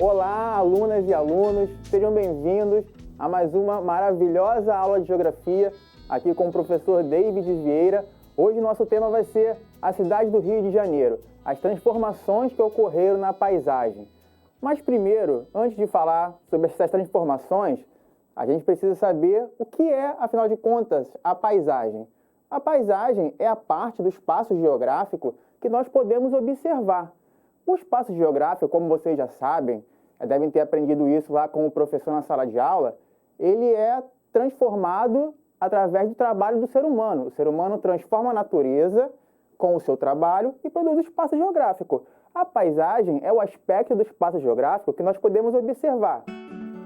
Olá, alunas e alunos, sejam bem-vindos a mais uma maravilhosa aula de Geografia aqui com o professor David Vieira. Hoje nosso tema vai ser a cidade do Rio de Janeiro, as transformações que ocorreram na paisagem. Mas primeiro, antes de falar sobre essas transformações, a gente precisa saber o que é, afinal de contas, a paisagem. A paisagem é a parte do espaço geográfico que nós podemos observar. O espaço geográfico, como vocês já sabem, devem ter aprendido isso lá com o professor na sala de aula, ele é transformado através do trabalho do ser humano. O ser humano transforma a natureza com o seu trabalho e produz o espaço geográfico. A paisagem é o aspecto do espaço geográfico que nós podemos observar.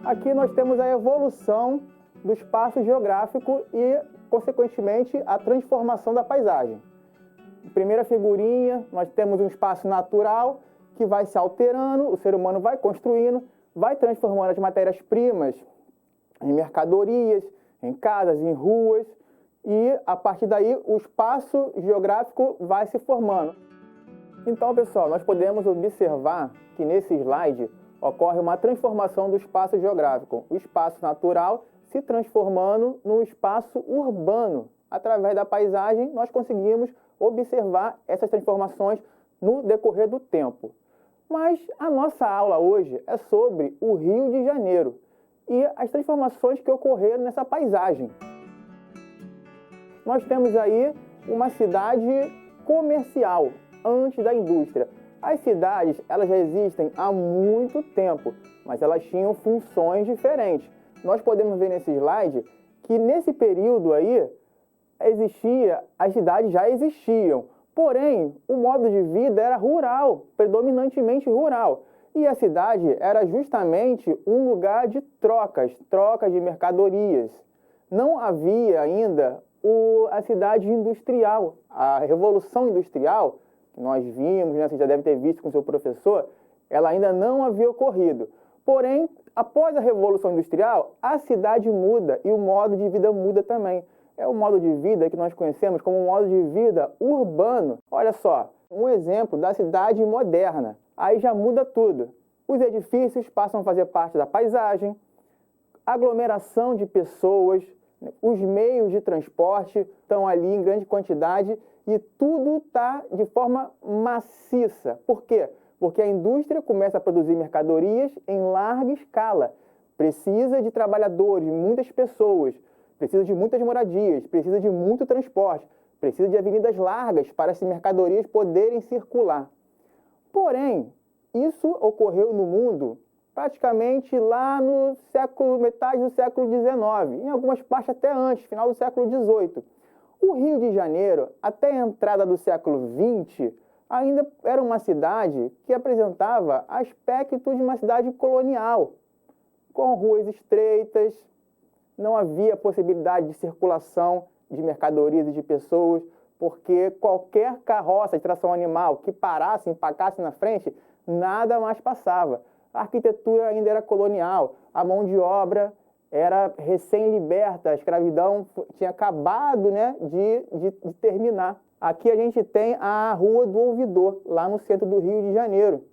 Aqui nós temos a evolução do espaço geográfico e, consequentemente, a transformação da paisagem. Primeira figurinha, nós temos um espaço natural que vai se alterando, o ser humano vai construindo, vai transformando as matérias-primas em mercadorias, em casas, em ruas, e a partir daí o espaço geográfico vai se formando. Então, pessoal, nós podemos observar que nesse slide ocorre uma transformação do espaço geográfico, o espaço natural se transformando num espaço urbano. Através da paisagem, nós conseguimos observar essas transformações no decorrer do tempo. Mas a nossa aula hoje é sobre o Rio de Janeiro e as transformações que ocorreram nessa paisagem. Nós temos aí uma cidade comercial, antes da indústria. As cidades, elas já existem há muito tempo, mas elas tinham funções diferentes. Nós podemos ver nesse slide que nesse período aí, as cidades já existiam. Porém, o modo de vida era rural, predominantemente rural. E a cidade era justamente um lugar de trocas de mercadorias. Não havia ainda a cidade industrial. A Revolução Industrial, que nós vimos, né, você já deve ter visto com seu professor, ela ainda não havia ocorrido. Porém, após a Revolução Industrial, a cidade muda e o modo de vida muda também. É o modo de vida que nós conhecemos como um modo de vida urbano. Olha só, um exemplo da cidade moderna. Aí já muda tudo. Os edifícios passam a fazer parte da paisagem, aglomeração de pessoas, os meios de transporte estão ali em grande quantidade e tudo está de forma maciça. Por quê? Porque a indústria começa a produzir mercadorias em larga escala. Precisa de trabalhadores, muitas pessoas. Precisa de muitas moradias, precisa de muito transporte, precisa de avenidas largas para as mercadorias poderem circular. Porém, isso ocorreu no mundo praticamente lá no metade do século XIX, em algumas partes até antes, final do século XVIII. O Rio de Janeiro, até a entrada do século XX, ainda era uma cidade que apresentava aspectos de uma cidade colonial, com ruas estreitas. Não havia possibilidade de circulação de mercadorias e de pessoas, porque qualquer carroça de tração animal que parasse, empacasse na frente, nada mais passava. A arquitetura ainda era colonial, a mão de obra era recém-liberta, a escravidão tinha acabado, né, de terminar. Aqui a gente tem a Rua do Ouvidor, lá no centro do Rio de Janeiro.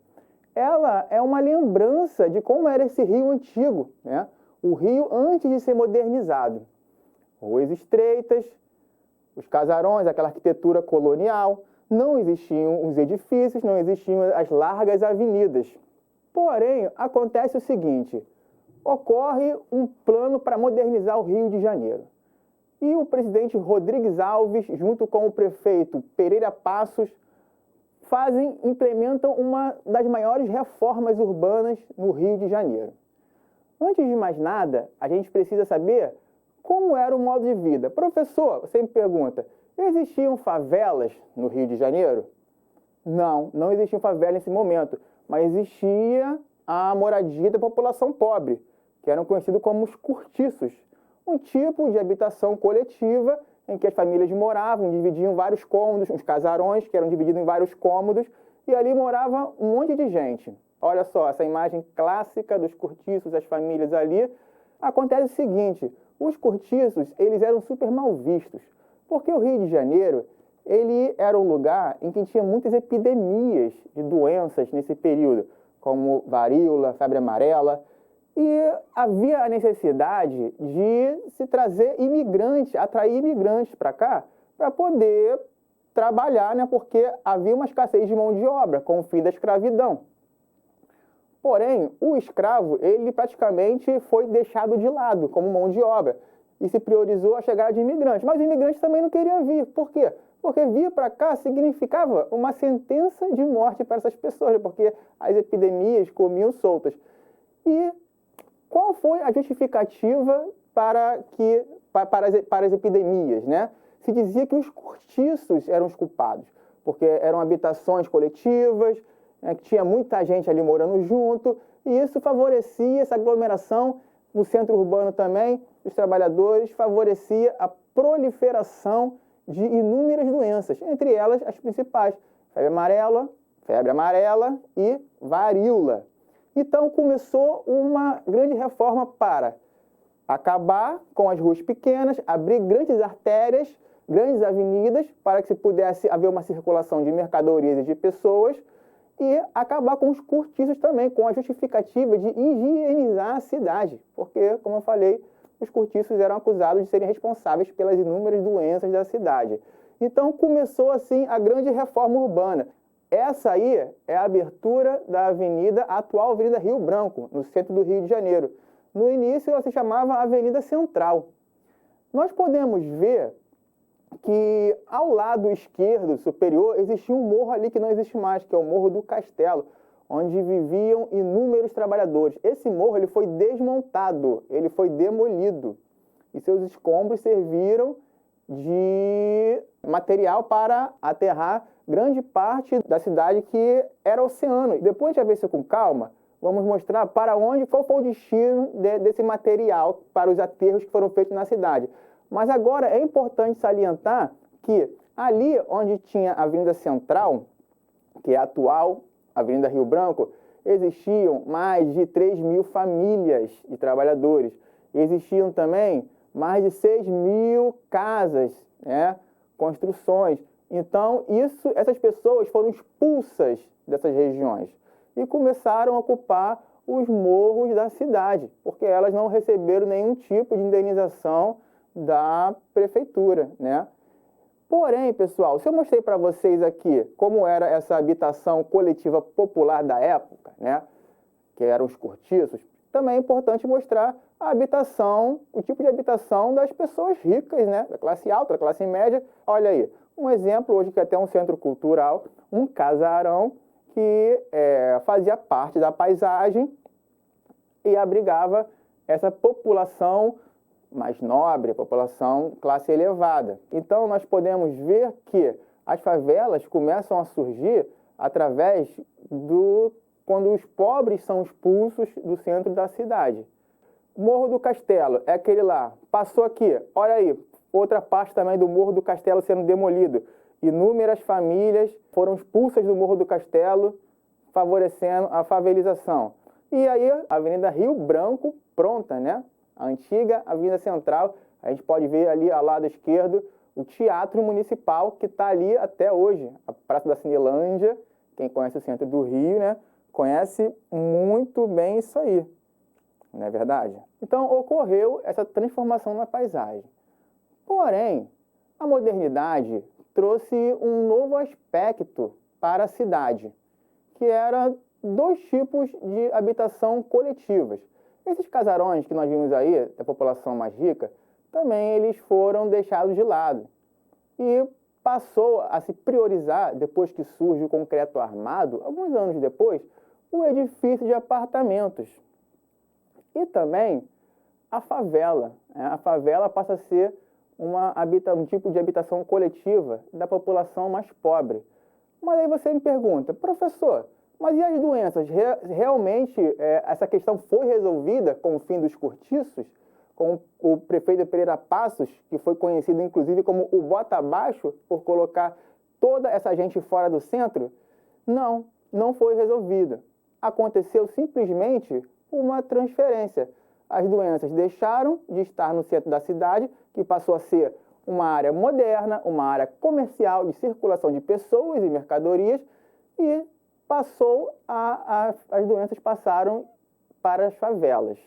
Ela é uma lembrança de como era esse Rio antigo, né? O Rio antes de ser modernizado. Ruas estreitas, os casarões, aquela arquitetura colonial, não existiam os edifícios, não existiam as largas avenidas. Porém, acontece o seguinte, ocorre um plano para modernizar o Rio de Janeiro. E o presidente Rodrigues Alves, junto com o prefeito Pereira Passos, implementam uma das maiores reformas urbanas no Rio de Janeiro. Antes de mais nada, a gente precisa saber como era o modo de vida. Professor, você me pergunta, existiam favelas no Rio de Janeiro? Não existiam favelas nesse momento, mas existia a moradia da população pobre, que eram conhecidos como os cortiços, um tipo de habitação coletiva em que as famílias moravam, dividiam vários cômodos, uns casarões que eram divididos em vários cômodos, e ali morava um monte de gente. Olha só, essa imagem clássica dos cortiços, as famílias ali. Acontece o seguinte, os cortiços, eles eram super mal vistos, porque o Rio de Janeiro, ele era um lugar em que tinha muitas epidemias de doenças nesse período. como varíola, febre amarela, e havia a necessidade de se trazer imigrantes, atrair imigrantes para cá, para poder trabalhar, né? Porque havia uma escassez de mão de obra com o fim da escravidão. Porém, o escravo, ele praticamente foi deixado de lado como mão de obra e se priorizou a chegada de imigrantes. Mas os imigrantes também não queriam vir. Por quê? Porque vir para cá significava uma sentença de morte para essas pessoas, porque as epidemias comiam soltas. E qual foi a justificativa para as epidemias, né? Se dizia que os cortiços eram os culpados, porque eram habitações coletivas, né, que tinha muita gente ali morando junto, e isso favorecia essa aglomeração no centro urbano também, dos trabalhadores, favorecia a proliferação de inúmeras doenças, entre elas as principais, febre amarela e varíola. Então começou uma grande reforma para acabar com as ruas pequenas, abrir grandes artérias, grandes avenidas, para que se pudesse haver uma circulação de mercadorias e de pessoas, e acabar com os cortiços também, com a justificativa de higienizar a cidade, porque, como eu falei, os cortiços eram acusados de serem responsáveis pelas inúmeras doenças da cidade. Então começou assim a grande reforma urbana. Essa aí é a abertura da atual Avenida Rio Branco, no centro do Rio de Janeiro. No início ela se chamava Avenida Central. Nós podemos ver que ao lado esquerdo superior existia um morro ali que não existe mais, que é o Morro do Castelo, onde viviam inúmeros trabalhadores. Esse morro ele foi desmontado, ele foi demolido e seus escombros serviram de material para aterrar grande parte da cidade que era oceano. Depois de ver isso com calma, vamos mostrar qual foi o destino desse material para os aterros que foram feitos na cidade. Mas agora é importante salientar que ali onde tinha a Avenida Central, que é a atual Avenida Rio Branco, existiam mais de 3.000 famílias de trabalhadores. Existiam também mais de 6.000 casas, né, construções. Então, essas pessoas foram expulsas dessas regiões e começaram a ocupar os morros da cidade, porque elas não receberam nenhum tipo de indenização da prefeitura, né? Porém, pessoal, se eu mostrei para vocês aqui como era essa habitação coletiva popular da época, né, que eram os cortiços, também é importante mostrar a habitação, o tipo de habitação das pessoas ricas, né, da classe alta, da classe média. Olha aí, um exemplo hoje que é até um centro cultural, um casarão que fazia parte da paisagem e abrigava essa população mais nobre, a população classe elevada. Então nós podemos ver que as favelas começam a surgir quando os pobres são expulsos do centro da cidade. Morro do Castelo é aquele lá, passou aqui, olha aí, outra parte também do Morro do Castelo sendo demolido. Inúmeras famílias foram expulsas do Morro do Castelo, favorecendo a favelização. E aí a Avenida Rio Branco pronta, né? A antiga Avenida Central, a gente pode ver ali ao lado esquerdo o Teatro Municipal, que está ali até hoje, a Praça da Cinelândia. Quem conhece o centro do Rio, né, conhece muito bem isso aí, não é verdade? Então ocorreu essa transformação na paisagem. Porém, a modernidade trouxe um novo aspecto para a cidade, que era dois tipos de habitação coletivas. Esses casarões que nós vimos aí, da população mais rica, também eles foram deixados de lado. E passou a se priorizar, depois que surge o concreto armado, alguns anos depois, o edifício de apartamentos. E também a favela. A favela passa a ser um tipo de habitação coletiva da população mais pobre. Mas aí você me pergunta, professor, mas e as doenças? Realmente essa questão foi resolvida com o fim dos cortiços? Com o prefeito Pereira Passos, que foi conhecido inclusive como o bota abaixo, por colocar toda essa gente fora do centro? Não, não foi resolvida. Aconteceu simplesmente uma transferência. As doenças deixaram de estar no centro da cidade, que passou a ser uma área moderna, uma área comercial de circulação de pessoas e mercadorias, e as doenças passaram para as favelas.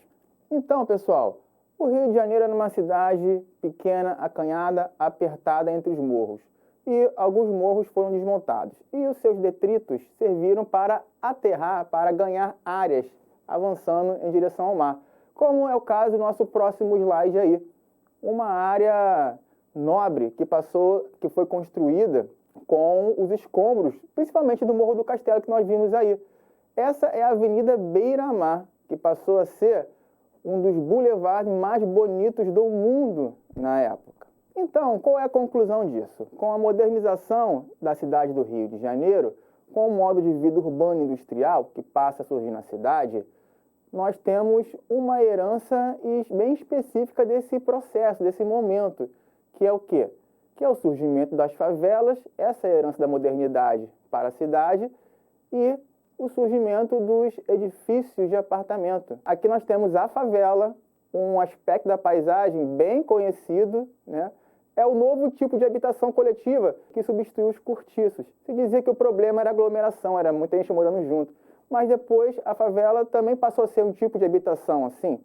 Então, pessoal, o Rio de Janeiro era uma cidade pequena, acanhada, apertada entre os morros. E alguns morros foram desmontados. E os seus detritos serviram para aterrar, para ganhar áreas, avançando em direção ao mar. Como é o caso do nosso próximo slide aí. Uma área nobre que foi construída com os escombros, principalmente do Morro do Castelo que nós vimos aí. Essa é a Avenida Beira-Mar, que passou a ser um dos boulevards mais bonitos do mundo na época. Então, qual é a conclusão disso? Com a modernização da cidade do Rio de Janeiro, com o modo de vida urbano e industrial que passa a surgir na cidade, nós temos uma herança bem específica desse processo, desse momento, que é o quê? Que é o surgimento das favelas, essa herança da modernidade para a cidade, e o surgimento dos edifícios de apartamento. Aqui nós temos a favela, um aspecto da paisagem bem conhecido, né? É o novo tipo de habitação coletiva que substituiu os cortiços. Se dizia que o problema era aglomeração, era muita gente morando junto. Mas depois a favela também passou a ser um tipo de habitação assim.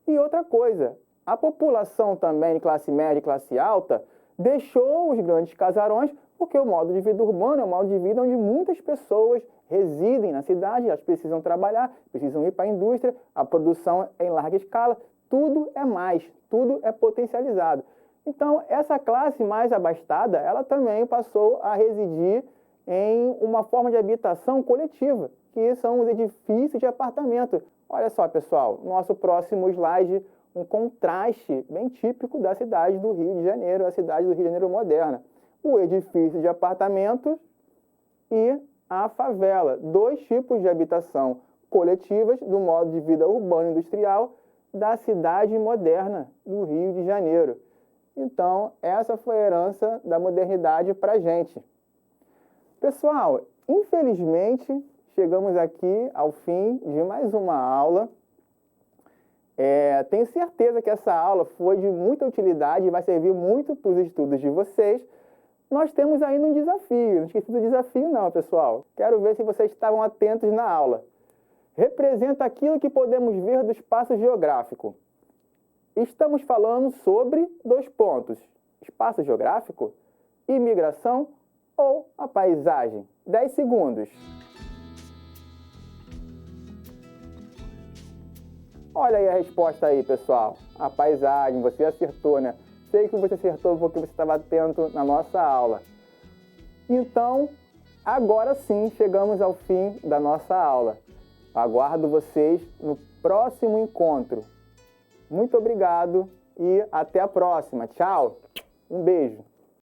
E outra coisa, a população também de classe média e classe alta deixou os grandes casarões porque o modo de vida urbano é um modo de vida onde muitas pessoas residem na cidade, elas precisam trabalhar, precisam ir para a indústria, a produção é em larga escala, tudo é mais, tudo é potencializado. Então, essa classe mais abastada, ela também passou a residir em uma forma de habitação coletiva, que são os edifícios de apartamento. Olha só, pessoal, nosso próximo slide, um contraste bem típico da cidade do Rio de Janeiro, a cidade do Rio de Janeiro moderna. O edifício de apartamentos e a favela, dois tipos de habitação coletivas do modo de vida urbano e industrial da cidade moderna do Rio de Janeiro. Então, essa foi a herança da modernidade para a gente. Pessoal, infelizmente, chegamos aqui ao fim de mais uma aula. Tenho certeza que essa aula foi de muita utilidade e vai servir muito para os estudos de vocês. Nós temos ainda um desafio, não esqueci do desafio não, pessoal. Quero ver se vocês estavam atentos na aula. Representa aquilo que podemos ver do espaço geográfico. Estamos falando sobre 2 pontos. Espaço geográfico, imigração ou a paisagem. 10 segundos. Olha aí a resposta aí, pessoal. A paisagem, você acertou, né? Sei que você acertou porque você estava atento na nossa aula. Então, agora sim, chegamos ao fim da nossa aula. Aguardo vocês no próximo encontro. Muito obrigado e até a próxima. Tchau. Um beijo.